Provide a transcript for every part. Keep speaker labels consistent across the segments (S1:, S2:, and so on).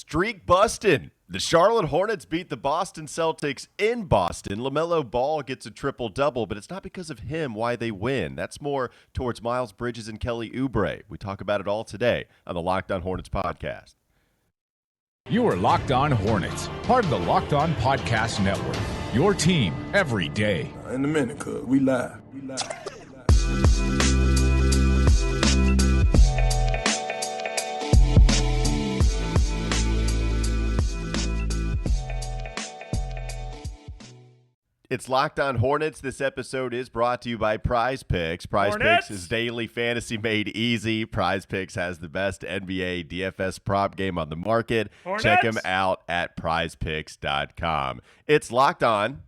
S1: streak busting. The Charlotte Hornets beat the Boston Celtics in Boston. LaMelo Ball gets a triple-double, but it's not because of him why they win. That's more towards Miles Bridges and Kelly Oubre. We talk about it all today on the Locked On Hornets podcast.
S2: You are Locked On Hornets, part of the Locked On Podcast Network, your team every day.
S3: In a minute, cuz we live.
S1: It's Locked On Hornets. This episode is brought to you by Prize Picks. Prize Picks is daily fantasy made easy. Prize Picks has the best NBA DFS prop game on the market. Check them out at prizepicks.com. It's Locked On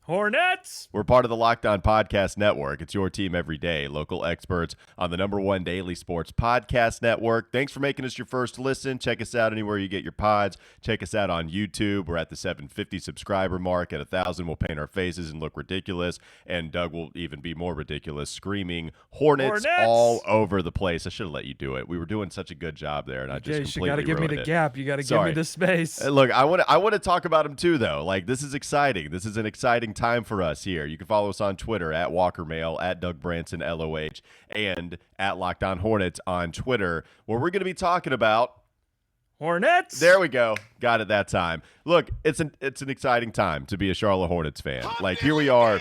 S4: Hornets.
S1: We're part of the Locked On Podcast Network. It's your team every day. Local experts on the #1 daily sports podcast network. Thanks for making us your first listen. Check us out anywhere you get your pods. Check us out on YouTube. We're at the 750 subscriber mark. At 1,000, we'll paint our faces and look ridiculous. And Doug will even be more ridiculous, screaming Hornets all over the place. I should have let you do it. We were doing such a good job there, and I just completely ruined it.
S4: You got to give me the gap. You got to give me the space.
S1: Look, I want to talk about him too, though. Like, this is exciting. This is an exciting time for us here. You can follow us on Twitter at WalkerMail, at Doug Branson LOH, and at Locked On Hornets on Twitter, where we're going to be talking about
S4: Hornets.
S1: There we go. Got it that time. Look, it's an exciting time to be a Charlotte Hornets fan. Like, here we are,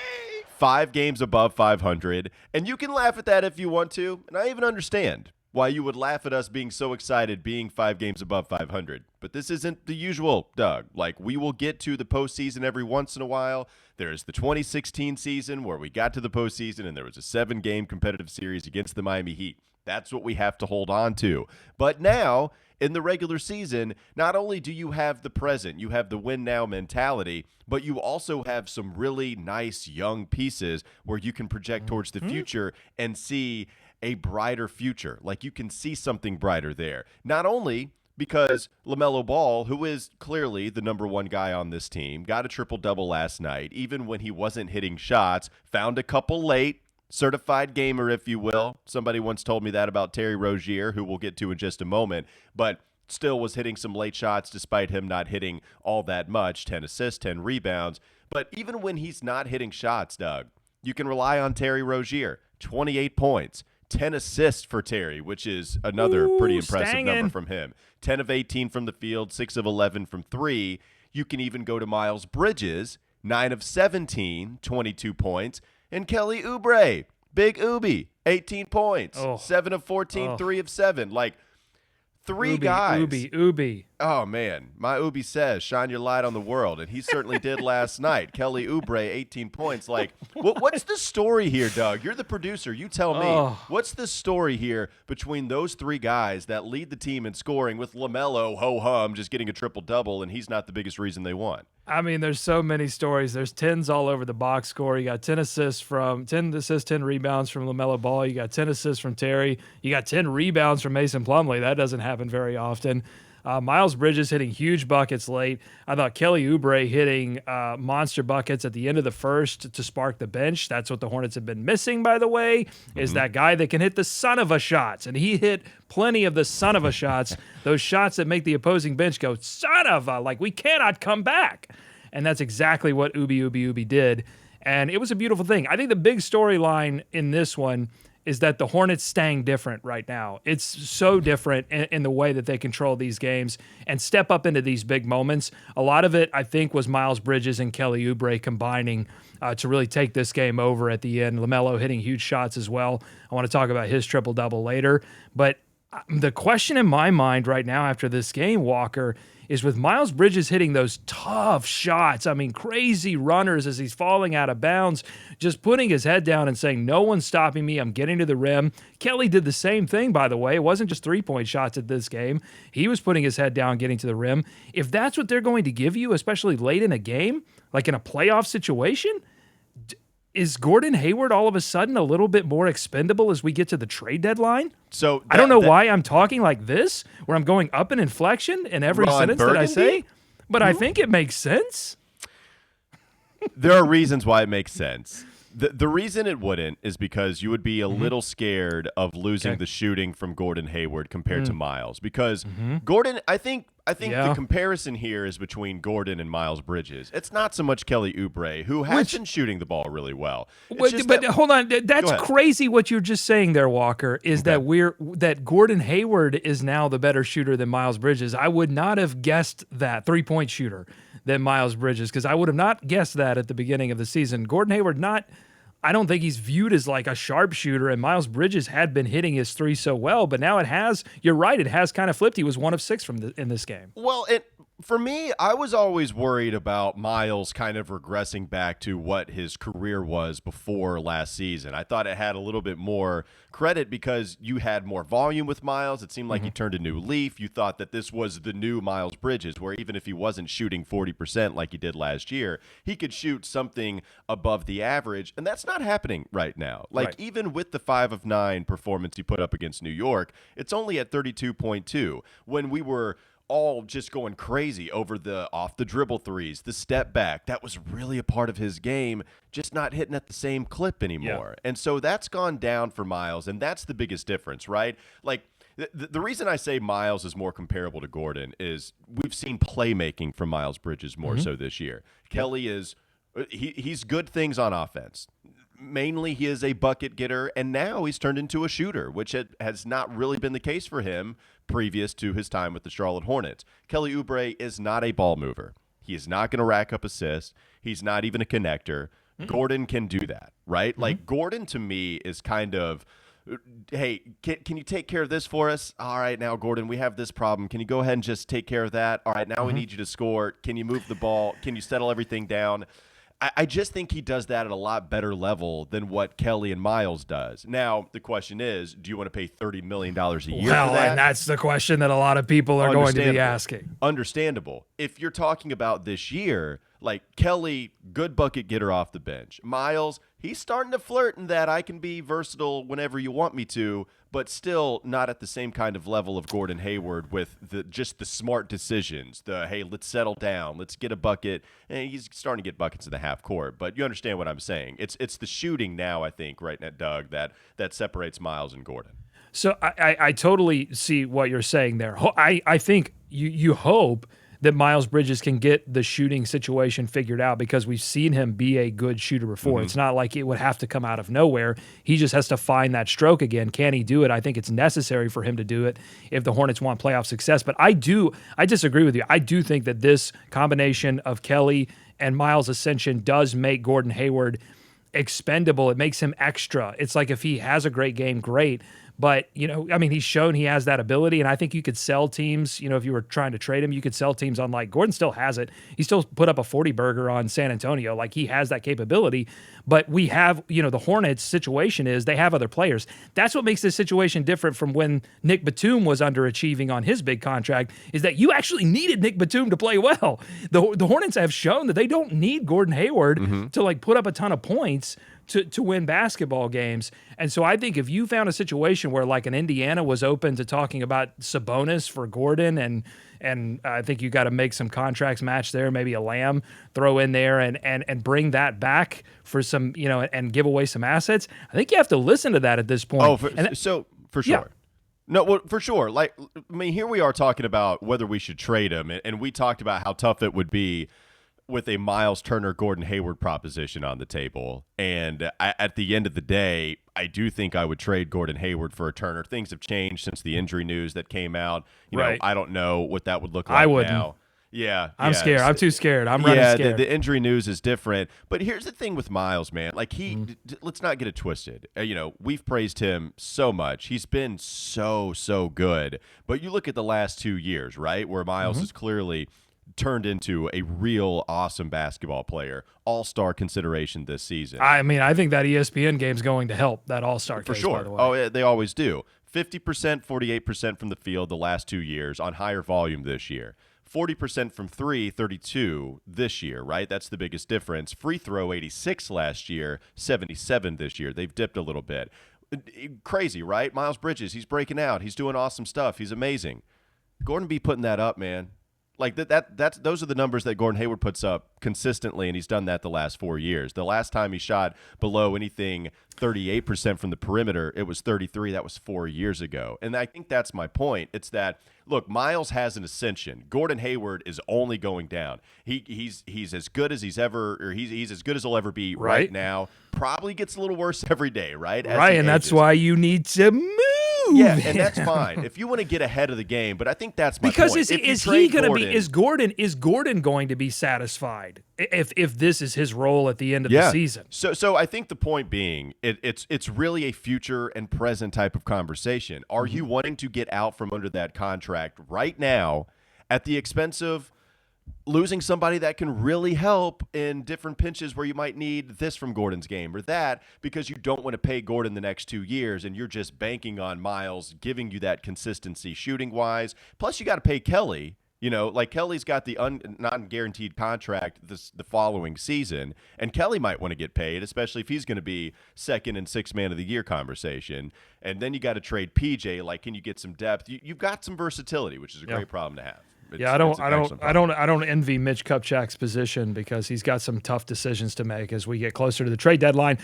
S1: 5 games above 500, and you can laugh at that if you want to, and I even understand why you would laugh at us being so excited being 5 games above 500. But this isn't the usual, Doug. Like, we will get to the postseason every once in a while. There's the 2016 season where we got to the postseason and there was a 7-game competitive series against the Miami Heat. That's what we have to hold on to. But now, in the regular season, not only do you have the present, you have the win now mentality, but you also have some really nice young pieces where you can project towards the future and see a brighter future. Like, you can see something brighter there. Not only because LaMelo Ball, who is clearly the #1 guy on this team, got a triple-double last night, even when he wasn't hitting shots, found a couple late, certified gamer, if you will. Somebody once told me that about Terry Rozier, who we'll get to in just a moment, but still was hitting some late shots despite him not hitting all that much, 10 assists, 10 rebounds. But even when he's not hitting shots, Doug, you can rely on Terry Rozier, 28 points. 10 assists for Terry, which is another pretty impressive number from him. 10 of 18 from the field, 6 of 11 from 3. You can even go to Miles Bridges, 9 of 17, 22 points. And Kelly Oubre, Big Ubi, 18 points, 7 of 14, 3 of 7. Like, 3 guys.
S4: Ubi.
S1: Oh, man. My Ubi says, shine your light on the world. And he certainly did last night. Kelly Oubre, 18 points. Like, what's the story here, Doug? You're the producer. You tell me. What's the story here between those 3 guys that lead the team in scoring with LaMelo, ho-hum, just getting a triple-double, and he's not the biggest reason they won?
S4: I mean, there's so many stories. There's 10s all over the box score. You got 10 assists, 10 rebounds from LaMelo Ball. You got 10 assists from Terry. You got 10 rebounds from Mason Plumlee. That doesn't happen very often. Miles Bridges hitting huge buckets late. I thought Kelly Oubre hitting monster buckets at the end of the first to spark the bench. That's what the Hornets have been missing, by the way, is that guy that can hit the son of a shots. And he hit plenty of the son of a shots, those shots that make the opposing bench go, son of a, like, we cannot come back. And that's exactly what Ubi did. And it was a beautiful thing. I think the big storyline in this one is that the Hornets staying different right now. It's so different in the way that they control these games and step up into these big moments. A lot of it, I think, was Miles Bridges and Kelly Oubre combining to really take this game over at the end. LaMelo hitting huge shots as well. I want to talk about his triple-double later. But the question in my mind right now after this game, Walker, is with Miles Bridges hitting those tough shots, I mean, crazy runners as he's falling out of bounds, just putting his head down and saying, no one's stopping me, I'm getting to the rim. Kelly did the same thing, by the way. It wasn't just three-point shots at this game. He was putting his head down, getting to the rim. If that's what they're going to give you, especially late in a game, like in a playoff situation, is Gordon Hayward all of a sudden a little bit more expendable as we get to the trade deadline?
S1: So
S4: I don't know why I'm talking like this, where I'm going up an inflection in every sentence that I say, but I think it makes sense.
S1: There are reasons why it makes sense. The reason it wouldn't is because you would be a little scared of losing the shooting from Gordon Hayward compared to Miles. Because Gordon, I think I think the comparison here is between Gordon and Miles Bridges. It's not so much Kelly Oubre, who has been shooting the ball really well.
S4: But hold on, that's crazy what you're just saying there, Walker, is that that Gordon Hayward is now the better shooter than Miles Bridges. I would not have guessed that, three-point shooter, than Miles Bridges, because I would have not guessed that at the beginning of the season. Gordon Hayward I don't think he's viewed as like a sharpshooter, and Miles Bridges had been hitting his three so well, but now you're right, it has kind of flipped. He was 1 of 6 in this game.
S1: Well, for me, I was always worried about Miles kind of regressing back to what his career was before last season. I thought it had a little bit more credit because you had more volume with Miles. It seemed like he turned a new leaf. You thought that this was the new Miles Bridges, where even if he wasn't shooting 40% like he did last year, he could shoot something above the average, and that's not happening right now. Even with the 5 of 9 performance he put up against New York, it's only at 32.2 when we were all just going crazy over the off the dribble threes, the step back. That was really a part of his game, just not hitting at the same clip anymore. And so that's gone down for Miles, and that's the biggest difference, right? Like, the reason I say Miles is more comparable to Gordon is we've seen playmaking from Miles Bridges more so this year. Kelly is he's good things on offense. Mainly he is a bucket getter, and now he's turned into a shooter, which has not really been the case for him previous to his time with the Charlotte Hornets. Kelly Oubre is not a ball mover. He is not going to rack up assists. He's not even a connector. Gordon can do that, right? Like, Gordon to me is kind of, hey, can you take care of this for us? All right, now, Gordon, we have this problem. Can you go ahead and just take care of that? All right, now we need you to score. Can you move the ball? Can you settle everything down? I just think he does that at a lot better level than what Kelly and Miles does. Now, the question is, do you want to pay $30 million a year for that?
S4: And that's the question that a lot of people are going to be asking.
S1: Understandable. If you're talking about this year, like Kelly, good bucket getter off the bench. Miles, he's starting to flirt in that I can be versatile whenever you want me to, but still not at the same kind of level of Gordon Hayward with just the smart decisions. Hey, let's settle down. Let's get a bucket. And he's starting to get buckets in the half court, but you understand what I'm saying. It's the shooting now, I think, right now, Doug, that separates Miles and Gordon.
S4: So I totally see what you're saying there. I think you hope that Miles Bridges can get the shooting situation figured out because we've seen him be a good shooter before. It's not like it would have to come out of nowhere. He just has to find that stroke again. Can he do it? I think it's necessary for him to do it if the Hornets want playoff success. But I disagree with you. I do think that this combination of Kelly and Miles' ascension does make Gordon Hayward expendable. It makes him extra. It's like if he has a great game, great. But, he's shown he has that ability, and I think you could sell teams, if you were trying to trade him, you could sell teams on, like, Gordon still has it. He still put up a 40-burger on San Antonio. Like, he has that capability. But we have, the Hornets situation is they have other players. That's what makes this situation different from when Nick Batum was underachieving on his big contract, is that you actually needed Nick Batum to play well. The Hornets have shown that they don't need Gordon Hayward to, like, put up a ton of points to win basketball games. And so I think if you found a situation where like an Indiana was open to talking about Sabonis for Gordon, and I think you got to make some contracts match there, maybe a Lamb throw in there and bring that back for some, and give away some assets. I think you have to listen to that at this point.
S1: For sure. Yeah. No, well, for sure. Like, here we are talking about whether we should trade him, and we talked about how tough it would be with a Miles Turner, Gordon Hayward proposition on the table. And at the end of the day, I do think I would trade Gordon Hayward for a Turner. Things have changed since the injury news that came out. You know, I don't know what that would look like
S4: I wouldn't.
S1: now. Yeah.
S4: I'm scared. I'm too scared. I'm running scared.
S1: The injury news is different. But here's the thing with Miles, man. Like, let's not get it twisted. We've praised him so much. He's been so good. But you look at the last 2 years, right, where Miles is clearly turned into a real awesome basketball player, all-star consideration this season.
S4: I think that ESPN game's going to help that all-star
S1: for
S4: case,
S1: sure.
S4: By the way.
S1: Oh, yeah, they always do. 50%, 48% from the field the last 2 years on higher volume this year. 40% from three, 32 this year, right? That's the biggest difference. Free throw 86 last year, 77 this year. They've dipped a little bit. Crazy, right? Miles Bridges, he's breaking out. He's doing awesome stuff. He's amazing. Gordon be putting that up, man. Like that's those are the numbers that Gordon Hayward puts up consistently, and he's done that the last 4 years. The last time he shot below anything 38% from the perimeter, it was 33. That was 4 years ago. And I think that's my point. It's that, look, Miles has an ascension. Gordon Hayward is only going down. He's as good as he's as good as he'll ever be right now. Probably gets a little worse every day, right?
S4: Right, and that's why you need to move.
S1: Yeah, and that's fine if you want to get ahead of the game. But I think that's my
S4: because
S1: point.
S4: Is Gordon going to be satisfied if this is his role at the end of the season?
S1: So I think the point being, it's really a future and present type of conversation. Are you wanting to get out from under that contract right now at the expense of losing somebody that can really help in different pinches where you might need this from Gordon's game or that, because you don't want to pay Gordon the next 2 years and you're just banking on Miles giving you that consistency shooting wise? Plus you got to pay Kelly. You know, like Kelly's got the non-guaranteed contract the following season, and Kelly might want to get paid, especially if he's going to be second and sixth man of the year conversation. And then you got to trade PJ. Like, can you get some depth? You've got some versatility, which is a great problem to have.
S4: I don't envy Mitch Kupchak's position because he's got some tough decisions to make as we get closer to the trade deadline.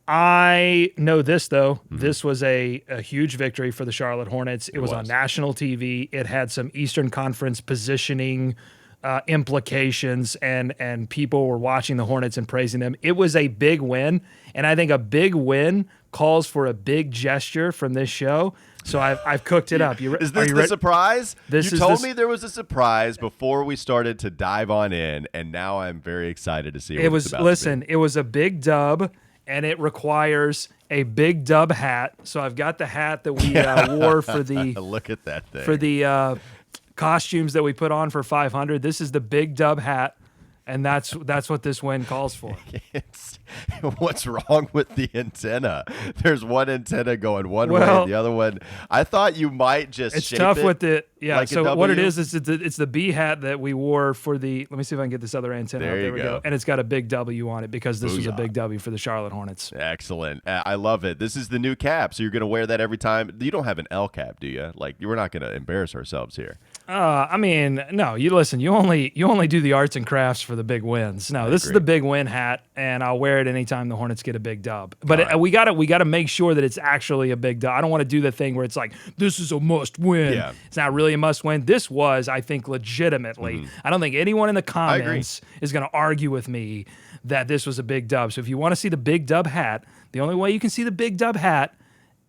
S4: I know this, though. This was a huge victory for the Charlotte Hornets. It was on national TV. It had some Eastern Conference positioning implications, and people were watching the Hornets and praising them. It was a big win, and I think a big win calls for a big gesture from this show. So I've cooked it up.
S1: Is this the surprise? You told me there was a surprise before we started to dive on in, and now I'm very excited to see what it's about to be.
S4: It was a big dub, and it requires a big dub hat. So I've got the hat that we wore for the
S1: look at that thing.
S4: For the costumes that we put on for 500. This is the big dub hat. And that's what this win calls for.
S1: What's wrong with the antenna? There's one antenna going one way, and the other one. I thought you might just.
S4: It's
S1: shape
S4: tough
S1: it
S4: with the
S1: like
S4: so what it is it's the B hat that we wore for the. Let me see if I can get this other antenna.
S1: There
S4: we go. And it's got a big W on it because this was a big W for the Charlotte Hornets.
S1: Excellent. I love it. This is the new cap, so you're going to wear that every time. You don't have an L cap, do you? Like, we're not going to embarrass ourselves here.
S4: I mean, no. You listen. You only do the arts and crafts for the big wins. No, this is the big win hat, and I'll wear it anytime the Hornets get a big dub. But we gotta make sure that it's actually a big dub. I don't want to do the thing where it's like, this is a must win.
S1: Yeah.
S4: It's not really a must win. This was, I think, legitimately. I don't think anyone in the comments is going to argue with me that this was a big dub. So if you want to see the big dub hat, the only way you can see the big dub hat,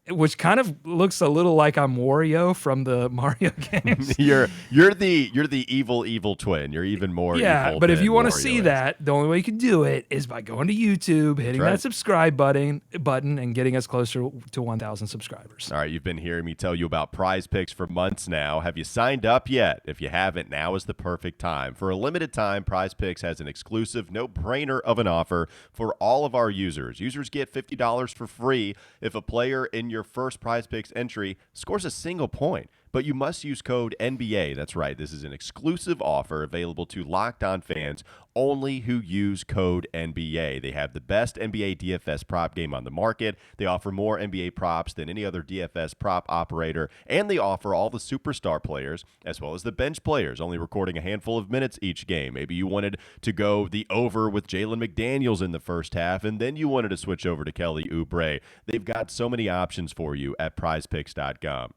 S4: which kind of looks a little like I'm Wario from the Mario games.
S1: You're the evil twin. You're even more evil
S4: but if you want to
S1: Wario
S4: see
S1: is.
S4: that, the only way you can do it is by going to YouTube, hitting that subscribe button, and getting us closer to 1,000 subscribers.
S1: All right, you've been hearing me tell you about Prize Picks for months now. Have you signed up yet? If you haven't, now is the perfect time. For a limited time, Prize Picks has an exclusive no-brainer of an offer for all of our users. Users get $50 for free if a player in your first Prize Picks entry scores a single point. But you must use code NBA. That's right. This is an exclusive offer available to Locked On fans only who use code NBA. They have the best NBA DFS prop game on the market. They offer more NBA props than any other DFS prop operator, and they offer all the superstar players as well as the bench players, only recording a handful of minutes each game. Maybe you wanted to go the over with Jalen McDaniels in the first half, and then you wanted to switch over to Kelly Oubre. They've got so many options for you at prizepicks.com.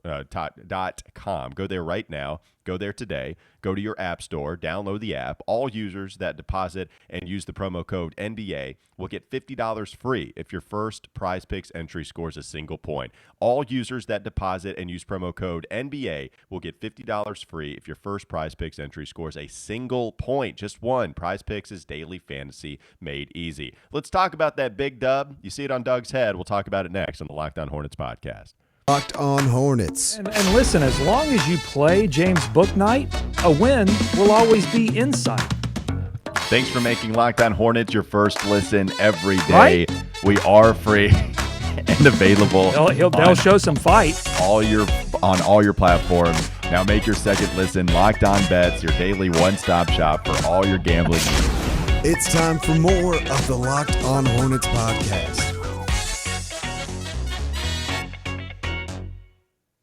S1: Go there right now. Go there today. Go to your app store. Download the app. All users that deposit and use the promo code NBA will get $50 free if your first Prize Picks entry scores a single point. All users that deposit and use promo code NBA will get $50 free if your first Prize Picks entry scores a single point. Just one. Prize Picks is daily fantasy made easy. Let's talk about that big dub. You see it on Doug's head. We'll talk about it next on the Locked On Hornets podcast.
S5: Locked On Hornets.
S4: And listen, as long as you play James Bouknight, a win will always be in sight.
S1: Thanks for making Locked On Hornets your first listen every day.
S4: Right?
S1: We are free and available.
S4: They'll show some fight.
S1: On all your platforms. Now make your second listen Locked On Bets, your daily one-stop shop for all your gambling needs.
S5: It's time for more of the Locked On Hornets podcast.